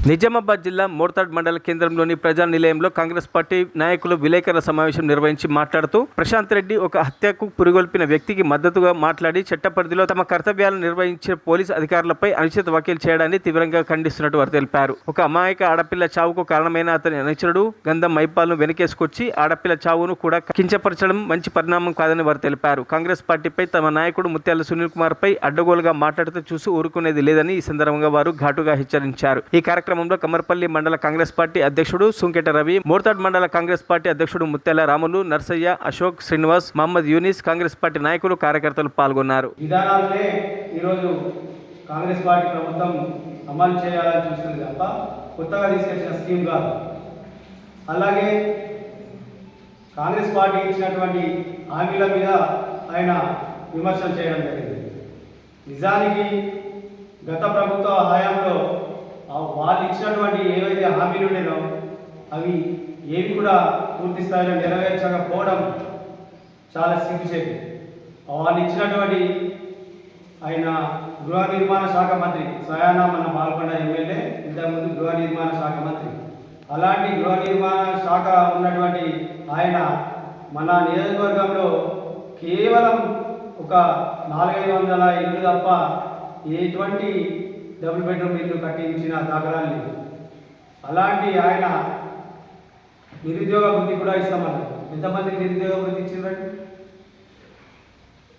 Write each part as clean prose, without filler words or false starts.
నిజామాబాద్ జిల్లా మోర్తాడ్ మండల కేంద్రంలోని ప్రజా నిలయంలో కాంగ్రెస్ పార్టీ నాయకులు విలేకరుల సమావేశం నిర్వహించి మాట్లాడుతూ ప్రశాంత్ రెడ్డి ఒక హత్యకు పురిగొల్పిన వ్యక్తికి మద్దతుగా మాట్లాడి చట్ట పరిధిలో తమ కర్తవ్యాలను నిర్వహించిన పోలీసు అధికారులపై అనుచిత వ్యాఖ్యలు చేయడాన్ని తీవ్రంగా ఖండిస్తున్నట్టు వారు తెలిపారు. ఒక అమాయక ఆడపిల్ల చావుకు కారణమైన అతని అనుచరుడు గంధం మైపాల్ను వెనకేసుకొచ్చి ఆడపిల్ల చావును కూడా కించపరచడం మంచి పరిణామం కాదని వారు తెలిపారు. కాంగ్రెస్ పార్టీపై తమ నాయకుడు ముత్యాల సునీల్ కుమార్ పై అడ్డగోలుగా మాట్లాడుతూ చూసి ఊరుకునేది లేదని ఈ సందర్భంగా వారు ఘాటుగా హెచ్చరించారు. ఈ కార్యక్రమంలో కమర్పల్లి మండల కాంగ్రెస్ పార్టీ అధ్యక్షుడు సుంకెట రవి, మోర్తాడ్ మండల కాంగ్రెస్ పార్టీ అధ్యక్షుడు ముత్యాల రాములు, నర్సయ్య, అశోక్, శ్రీనివాస్, మహమ్మద్ యూనిస్, కాంగ్రెస్ పార్టీ నాయకులు కార్యకర్తలు పాల్గొన్నారు. విధానాలనే ఈరోజు కాంగ్రెస్ పార్టీ ప్రభుత్వం అమలు చేయాలని చూస్తుంది తప్ప కొత్తగా తీసుకొచ్చిన స్కీమ్ కాదు. అలాగే కాంగ్రెస్ పార్టీ ఇచ్చినటువంటి హామీల మీద ఆయన విమర్శలు చేయడం జరిగింది. నిజానికి గత ప్రభుత్వ హయాంలో వాళ్ళు ఇచ్చినటువంటి ఏవైతే హామీలు ఉండేనో అవి ఏవి కూడా పూర్తి స్థాయిలో నెరవేర్చకపోవడం చాలా సిగ్గుచేటు. వాళ్ళు ఇచ్చినటువంటి ఆయన గృహ నిర్మాణ శాఖ మంత్రి స్వయానా మన పాల్గొండ ఎమ్మెల్యే, ఇంతకుముందు గృహ నిర్మాణ శాఖ మంత్రి. అలాంటి గృహ నిర్మాణ శాఖ ఉన్నటువంటి ఆయన మన నియోజకవర్గంలో కేవలం ఒక 400-500 ఇళ్ళు తప్ప ఎటువంటి డబుల్ బెడ్రూమ్ ఇల్లు కట్టించిన దాఖలాలు లేవు. అలాంటి ఆయన నిరుద్యోగ వృత్తి కూడా ఇస్తామన్నారు. ఎంతమందికి నిరుద్యోగ వృత్తి ఇచ్చిందండి?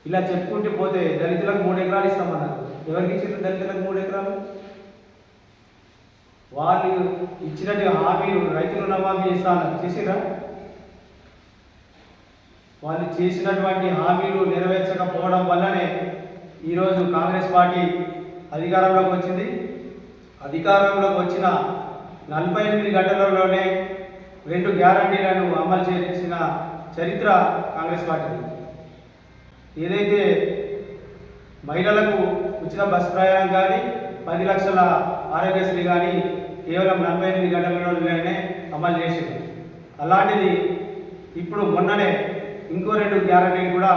ఇలా చెప్పుకుంటూ పోతే దళితులకు 3 ఎకరాలు ఇస్తామన్నారు. ఎవరికి ఇచ్చిండ్రు దళితులకు 3 ఎకరాలు? వాళ్ళు ఇచ్చినట్టు హామీలు రైతు రుణమాఫీ చేస్తామన్నారు, చేసిరా? వాళ్ళు చేసినటువంటి హామీలు నెరవేర్చకపోవడం వల్లనే ఈరోజు కాంగ్రెస్ పార్టీ అధికారంలోకి వచ్చింది. అధికారంలోకి వచ్చిన 48 గంటలలోనే 2 గ్యారంటీలను అమలు చేసిన చరిత్ర కాంగ్రెస్ పార్టీ. ఏదైతే మహిళలకు ఉచిత బస్ ప్రయాణం కానీ 10 లక్షల ఆరోగ్యశ్రీ కానీ కేవలం 48 గంటలలోనే అమలు చేసింది. అలాంటిది ఇప్పుడు మొన్ననే ఇంకో 2 గ్యారంటీలు కూడా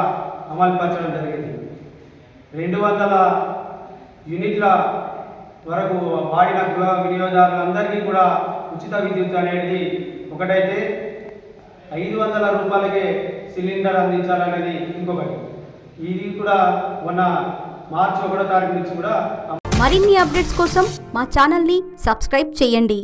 అమలు పరచడం జరిగింది. 200 యూనిట్ల వరకు వాడిన గృహ వినియోగదారులందరికీ కూడా ఉచిత విద్యుత్ అనేది ఒకటైతే 500 రూపాయలకే సిలిండర్ అందించాలనేది ఇంకొకటి. ఇది కూడా మొన్న మార్చి 1వ తారీఖు నుంచి కూడా. మరిన్ని అప్డేట్స్ కోసం మా ఛానల్ని సబ్స్క్రైబ్ చేయండి.